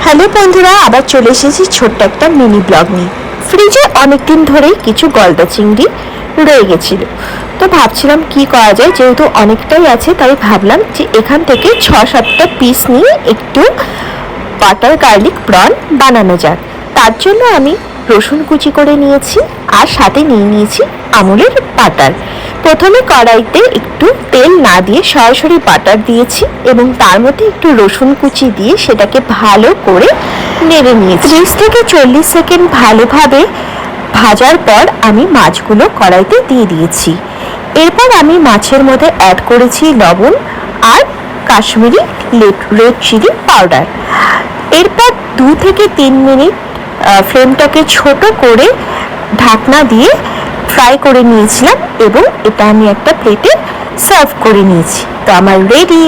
Hello বন্ধুরা, আবার চলে এসেছি ছোট্ট একটা মিনি ব্লগ নিয়ে। ফ্রিজে অনেকদিন ধরেই কিছু গলদা চিংড়ি রয়ে গেছিল, তো ভাবছিলাম কি করা যায়। যেহেতু অনেকটাই আছে, তাই ভাবলাম যে এখান থেকে 6-7টা পিস নিয়ে একটু বাটার গার্লিক প্রন বানানো যাক। তার জন্য আমি রসুন কুচি করে নিয়েছি আর সাথে নিয়ে নিয়েছি আমুলের বাটার। প্রথমে কড়াইতে একটু তেল না দিয়ে সরাসরি বাটার দিয়েছি এবং তার মধ্যে একটু রসুন কুচি দিয়ে সেটাকে ভালো করে নেড়ে নিয়েছি। 30 থেকে 40 সেকেন্ড ভালোভাবে ভাজার পর আমি মাছগুলো কড়াইতে দিয়ে দিয়েছি। এরপর আমি মাছের মধ্যে অ্যাড করেছি লবণ আর কাশ্মীরি রেড চিলি পাউডার। এরপর 2 থেকে 3 মিনিট ফ্লেমটাকে ছোট করে ঢাকনা দিয়ে ফ্রাই করে নিয়েছিলাম এবং এটা আমি একটা প্লেটে সার্ভ করে নিয়েছি। তো আমার রেডি।